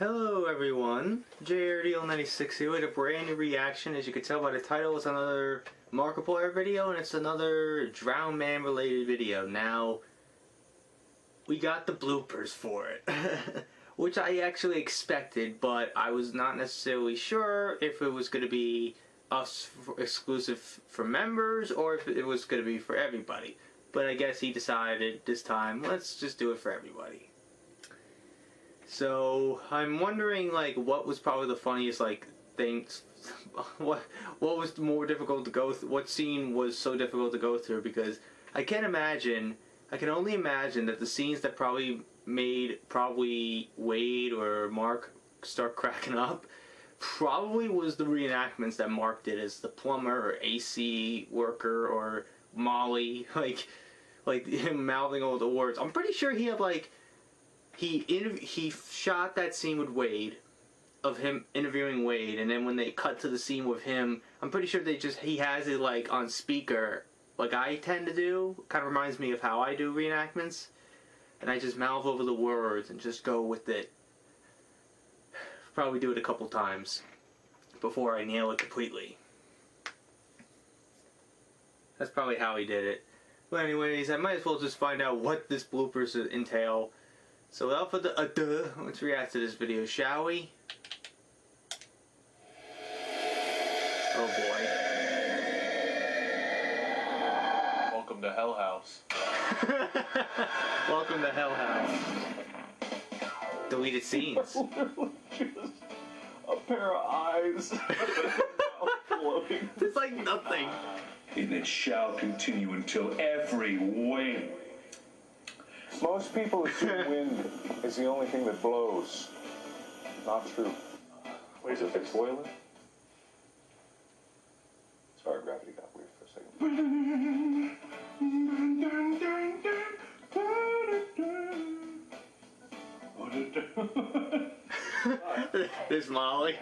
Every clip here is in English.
Hello everyone, JRDL96 here with a brand new reaction. As you can tell by the title, it's another Markiplier video and it's another Drown Man related video. Now, we got the bloopers for it, which I actually expected, but I was not necessarily sure if it was going to be exclusive for members or if it was going to be for everybody. But I guess he decided this time, let's just do it for everybody. So I'm wondering, like, what was probably the funniest, like, things. what was more difficult to go through? What scene was so difficult to go through? Because I can only imagine that the scenes that probably made Wade or Mark start cracking up probably was the reenactments that Mark did as the plumber or AC worker or Molly, like him mouthing all the words. I'm pretty sure he had, like, he shot that scene with Wade, of him interviewing Wade, and then when they cut to the scene with him, I'm pretty sure he has it, like, on speaker, like I tend to do. Kind of reminds me of how I do reenactments, and I just mouth over the words and just go with it. Probably do it a couple times before I nail it completely. That's probably how he did it. But anyways, I might as well just find out what this bloopers entail. So without further ado, let's react to this video, shall we? Oh boy. Welcome to Hell House. Welcome to Hell House. Deleted scenes. Literally just a pair of eyes. Floating. It's like nothing. And it shall continue until every wing. Most people assume wind is the only thing that blows. Not true. Wait, is it boiling? Sorry, gravity got weird for a second. There's Molly.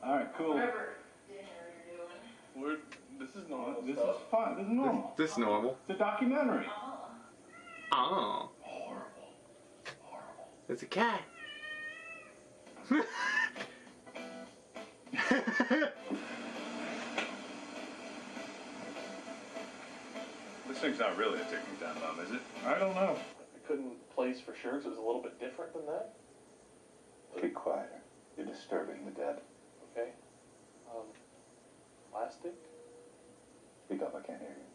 Alright, cool. This is normal. This is fine. This is normal. This is normal. It's a documentary. Oh. Horrible. Horrible. It's a cat. This thing's not really a ticking time bomb, is it? I don't know. I couldn't place for sure because it was a little bit different than that. Be quieter. You're disturbing the dead. Okay. Plastic? Speak up, I can't hear you.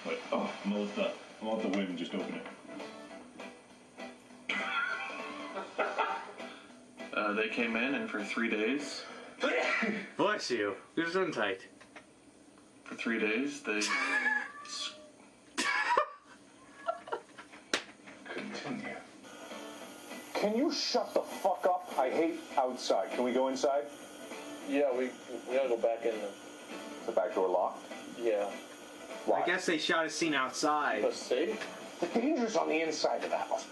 Wait, oh, I'm almost done. I want the wind, just open it. They came in and for 3 days. Bless you. You're so tight. For 3 days, they... Continue. Can you shut the fuck up? I hate outside. Can we go inside? Yeah, we gotta go back in. Is the back door locked? Yeah. Why? I guess they shot a scene outside. But safe? The danger's on the inside of the house.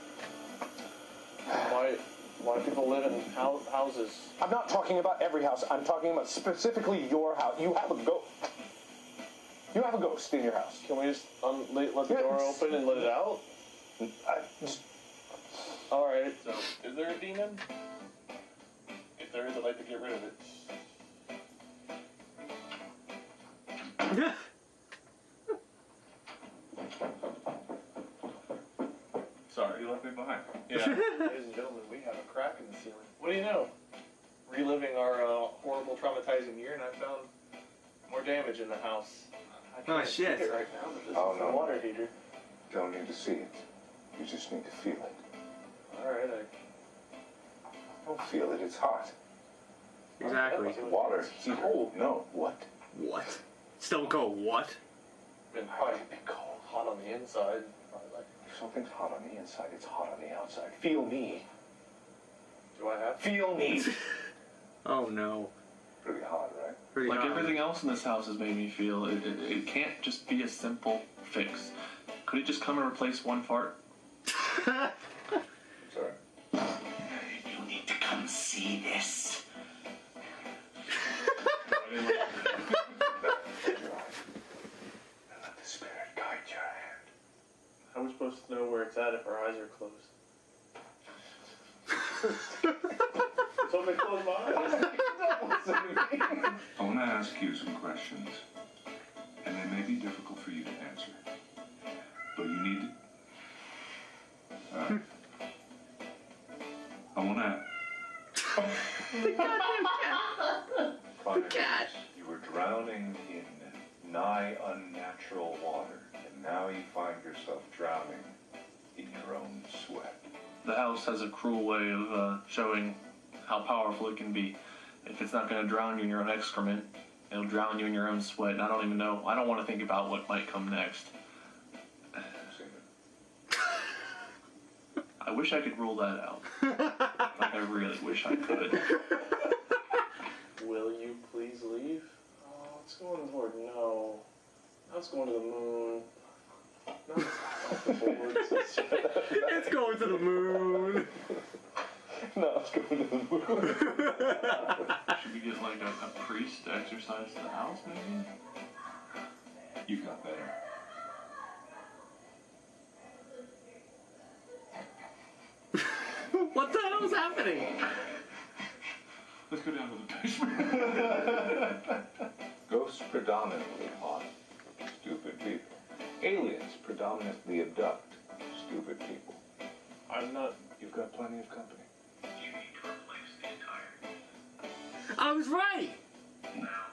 Why people live in houses? I'm not talking about every house. I'm talking about specifically your house. You have a ghost. You have a ghost in your house. Can we just let the door open and let it out? Alright, so is there a demon? If there is, I'd like to get rid of it. Sorry, you left me behind. Yeah, ladies and gentlemen, we have a crack in the ceiling. What do you know? Reliving our horrible, traumatizing year, and I found more damage in the house. I can't see shit. it right now, but this Oh, is no. the water heater. Don't need to see it. You just need to feel it. Alright, Don't feel it. It's hot. Exactly. Water. Cold. No. What? What? Stone Cold, what? been How can it be cold? hot on the inside. Probably like, If something's hot on the inside, it's hot on the outside. Feel me. do I have to? Feel me. Oh no. Pretty hot, right? Pretty Like hot. everything else in this house has made me feel it can't just be a simple fix. Could it just come and replace one fart? Sorry. You need to come see this. And let the spirit guide your hand. How are we supposed to know where it's at if our eyes are closed? Somebody close my eyes. Don't listen to me. I want to ask you some questions, and they may be difficult for you to answer, but you need to... I want to... The cat. You were drowning in nigh unnatural water, and now you find yourself drowning in your own sweat. The house has a cruel way of showing how powerful it can be. If it's not going to drown you in your own excrement, it'll drown you in your own sweat. And I don't even know. I don't want to think about what might come next. I wish I could rule that out. Like, I really wish I could. Will you please leave? Oh, it's going to the Lord. No. Now it's going to the moon. No, it's off the boards. It's going to the moon. No, it's going to the moon. Should we get like a priest to exercise the house, maybe? You got better. What the hell is happening? Let's go down to the basement. Ghosts predominantly haunt stupid people. Aliens predominantly abduct stupid people. I'm not. You've got plenty of company. You need to replace the entire. I was right. Now,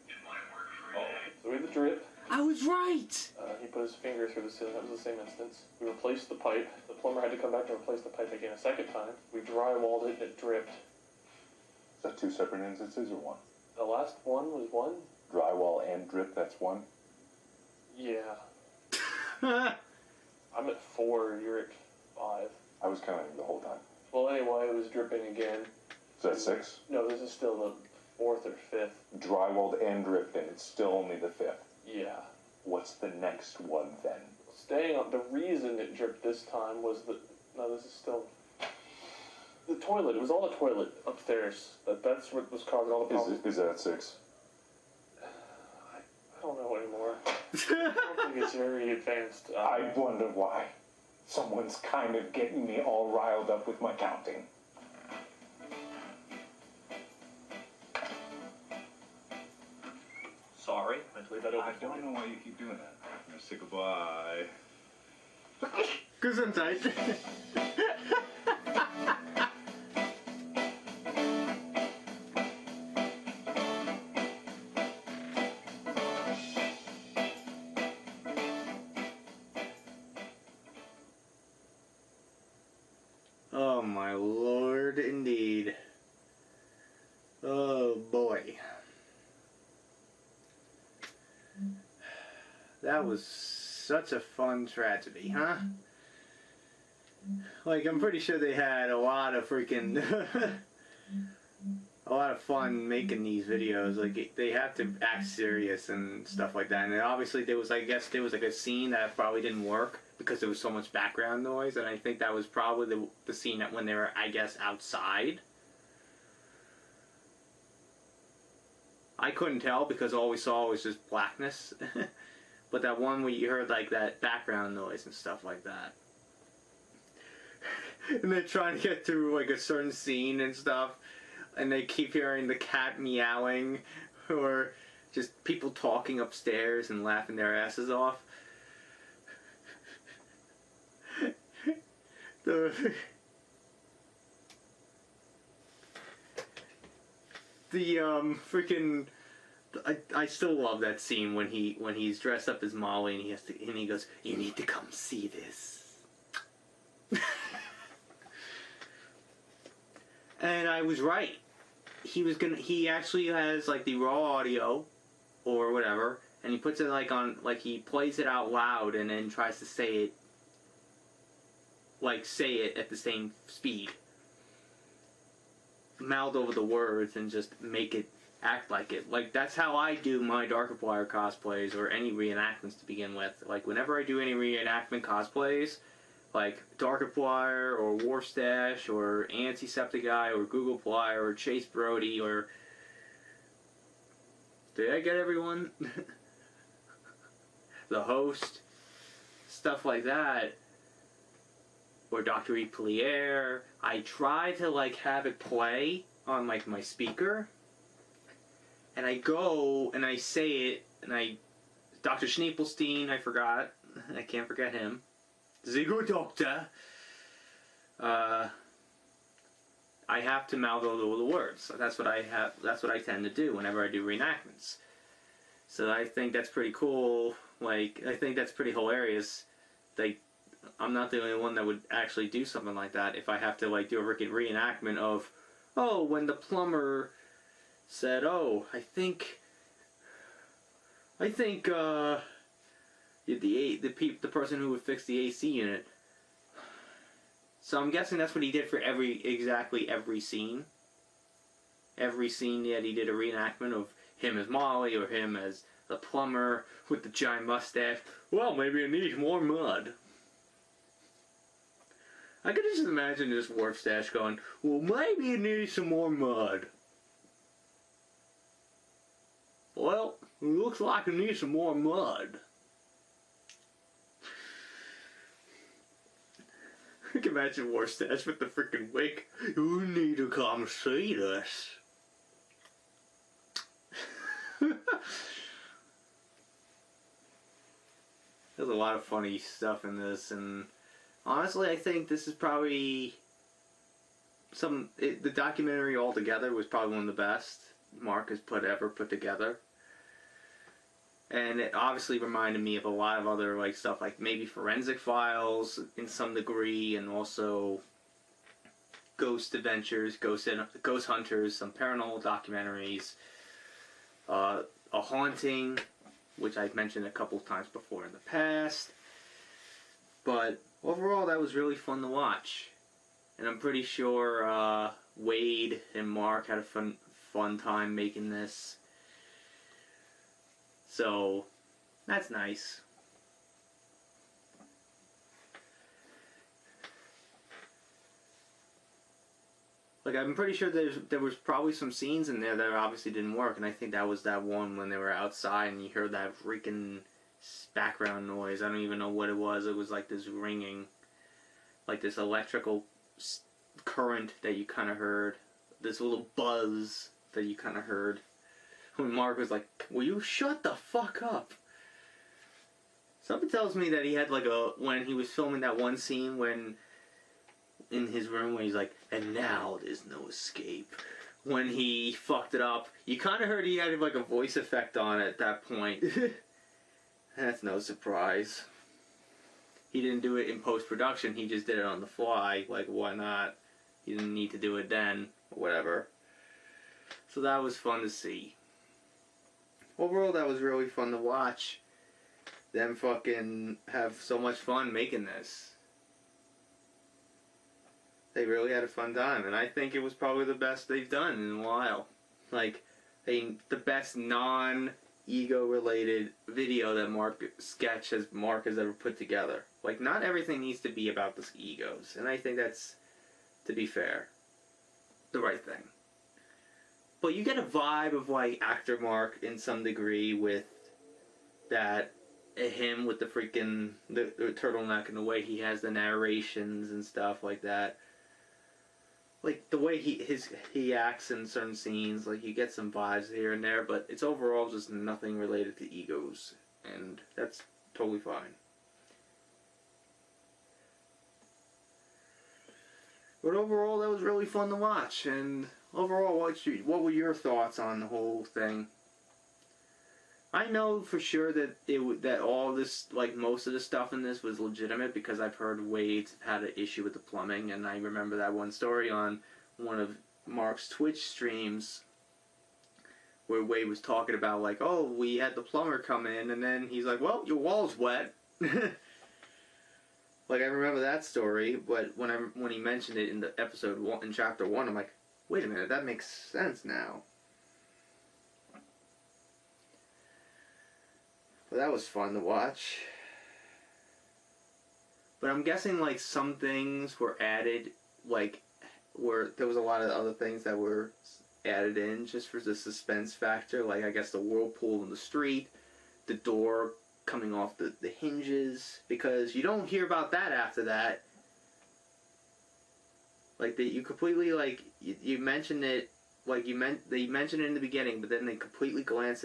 it might work for a day. So we had the drip. I was right. He put his finger through the ceiling. That was the same instance. We replaced the pipe. The plumber had to come back and replace the pipe again a second time. We drywalled it and it dripped. Is that two separate instances or one? The last one was one? Drywall and drip, that's one? Yeah. I'm at 4, you're at 5. I was counting the whole time. Well, anyway, it was dripping again. Is that 6? No, this is still the 4th or 5th. Drywalled and dripped, and it's still only the 5th. Yeah. What's the next one then? Staying on, the reason it dripped this time was that, no, this is still, the toilet, it was all the toilet upstairs. That's what was causing all the problems. Is that 6? I don't know anymore. I don't think it's very advanced. I wonder why. Someone's kind of getting me all riled up with my counting. Sorry, I leave that I open. don't know why you keep doing that. I'm gonna say goodbye. Gesundheit. Oh my lord, indeed. Oh boy. That was such a fun tragedy, huh? Like, I'm pretty sure they had a lot of freaking a lot of fun making these videos. Like, they have to act serious and stuff like that. And then obviously there was, I guess, there was like a scene that probably didn't work because there was so much background noise. And I think that was probably the scene that when they were, I guess, outside. I couldn't tell because all we saw was just blackness. But that one where you heard like that background noise and stuff like that. And they're trying to get through like a certain scene and stuff. And they keep hearing the cat meowing. Or just people talking upstairs and laughing their asses off. The freaking... I still love that scene when he's dressed up as Molly and he goes, "You need to come see this." And I was right. He actually has like the raw audio or whatever, and he puts it like on, like he plays it out loud and then tries to say it at the same speed. Mouth over the words and just make it act like it. Like, that's how I do my Markiplier cosplays or any reenactments to begin with. Like, whenever I do any reenactment cosplays, like Markiplier or Warstash or Antisepticeye or Googleply or Chase Brody or... Did I get everyone? The host. Stuff like that. Or Dr. Markiplier. I try to like have it play on like my speaker, and I go and I say it, and Dr. Schneepelstein, I forgot, I can't forget him, Ziegler Doctor, I have to mouth all the words. So that's what I tend to do whenever I do reenactments. So I think that's pretty cool. Like, I think that's pretty hilarious. Like, I'm not the only one that would actually do something like that if I have to, like, do a freaking reenactment of, oh, when the plumber said, oh, I think, the person who would fix the AC unit. So I'm guessing that's what he did for exactly every scene. Every scene that he did a reenactment of him as Molly or him as the plumber with the giant mustache. Well, maybe it needs more mud. I could just imagine this Wharf Stash going, well, maybe it needs some more mud. Well, it looks like it needs some more mud. I can imagine Wharf Stash with the freaking wig. You need to come see this. There's a lot of funny stuff in this, and honestly, I think this is probably the documentary altogether was probably one of the best Mark has ever put together. And it obviously reminded me of a lot of other like stuff, like maybe Forensic Files in some degree, and also Ghost Adventures, Ghost Hunters, some paranormal documentaries, A Haunting, which I've mentioned a couple times before in the past. But overall, that was really fun to watch, and I'm pretty sure Wade and Mark had a fun time making this. So, that's nice. Like, I'm pretty sure there was probably some scenes in there that obviously didn't work, and I think that was that one when they were outside and you heard that freaking background noise. I don't even know what it was. It was like this ringing, like this electrical current that you kind of heard, this little buzz that you kind of heard. When Mark was like, will you shut the fuck up? Something tells me that he had like when he was filming that one scene when, in his room, when he's like, and now there's no escape. When he fucked it up, you kind of heard he had like a voice effect on it at that point. That's no surprise. He didn't do it in post-production, he just did it on the fly. Like, why not? He didn't need to do it then, or whatever. So that was fun to see. Overall, that was really fun to watch. Them fucking have so much fun making this. They really had a fun time, and I think it was probably the best they've done in a while. Like, the best non-ego related video that Mark has ever put together. Like, not everything needs to be about the egos, and I think that's, to be fair, the right thing. But you get a vibe of, like, actor Mark in some degree with that, him with the freaking, the turtleneck and the way he has the narrations and stuff like that. Like, the way he acts in certain scenes, like, you get some vibes here and there, but it's overall just nothing related to egos, and that's totally fine. But overall, that was really fun to watch, and overall, what were your thoughts on the whole thing? I know for sure that that all this, like most of the stuff in this was legitimate because I've heard Wade's had an issue with the plumbing, and I remember that one story on one of Mark's Twitch streams where Wade was talking about like, oh, we had the plumber come in, and then he's like, well, your wall's wet. Like, I remember that story, but when he mentioned it in the episode 1, in chapter 1, I'm like, wait a minute, that makes sense now. But that was fun to watch. But I'm guessing, like, some things were added, like, there was a lot of other things that were added in just for the suspense factor. Like, I guess the whirlpool in the street, the door coming off the hinges, because you don't hear about that after that. Like you completely like you mentioned it, like they mentioned it in the beginning, but then they completely glance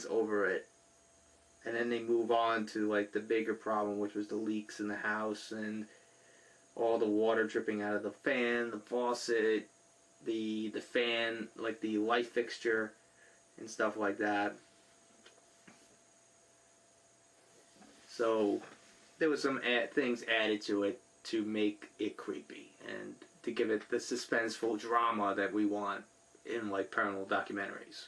over it, and then they move on to like the bigger problem, which was the leaks in the house and all the water dripping out of the fan, the faucet, the fan, like the light fixture, and stuff like that. So there was some things added to it to make it creepy and to give it the suspenseful drama that we want in like paranormal documentaries.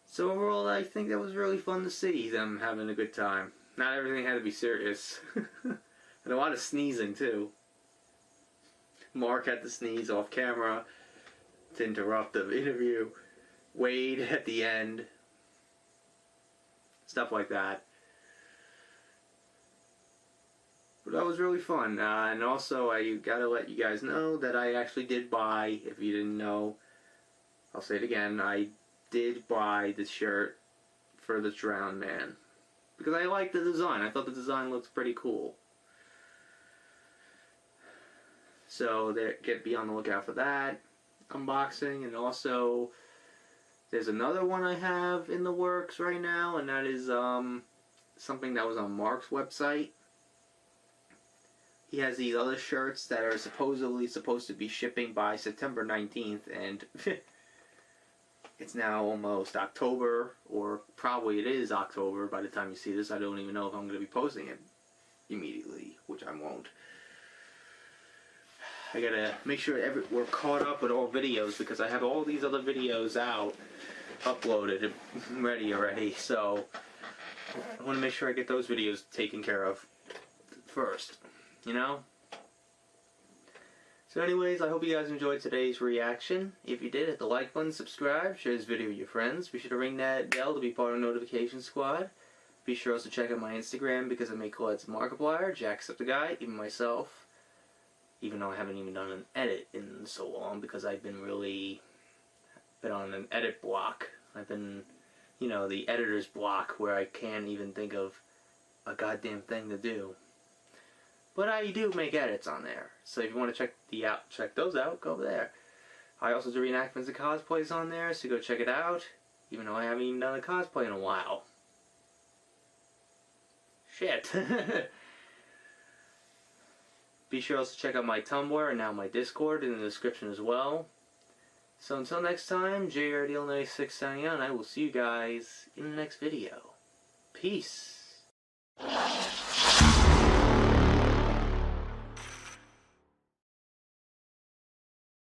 So overall, I think that was really fun to see them having a good time. Not everything had to be serious. And a lot of sneezing too. Mark had to sneeze off camera to interrupt the interview. Wade at the end. Stuff like that. But that was really fun. And also, I gotta let you guys know that I actually did buy, if you didn't know, I'll say it again, I did buy the shirt for the Drowned Man. Because I liked the design. I thought the design looks pretty cool. So be on the lookout for that unboxing. And also, there's another one I have in the works right now, and that is something that was on Mark's website. He has these other shirts that are supposedly supposed to be shipping by September 19th, and it's now almost October, or probably it is October by the time you see this. I don't even know if I'm going to be posting it immediately, which I won't. I gotta make sure we're caught up with all videos, because I have all these other videos out, uploaded and ready already, so I want to make sure I get those videos taken care of first, you know? So anyways, I hope you guys enjoyed today's reaction. If you did, hit the like button, subscribe, share this video with your friends. Be sure to ring that bell to be part of the notification squad. Be sure also to check out my Instagram, because I make collabs with Markiplier, Jacksepticeye, even myself. Even though I haven't even done an edit in so long, because I've been on an edit block. I've been, the editor's block, where I can't even think of a goddamn thing to do. But I do make edits on there, so if you want to check those out, go over there. I also do reenactments and cosplays on there, so go check it out, even though I haven't even done a cosplay in a while. Shit. Be sure also to check out my Tumblr and now my Discord in the description as well. So until next time, JRDL96 signing out, and I will see you guys in the next video. Peace.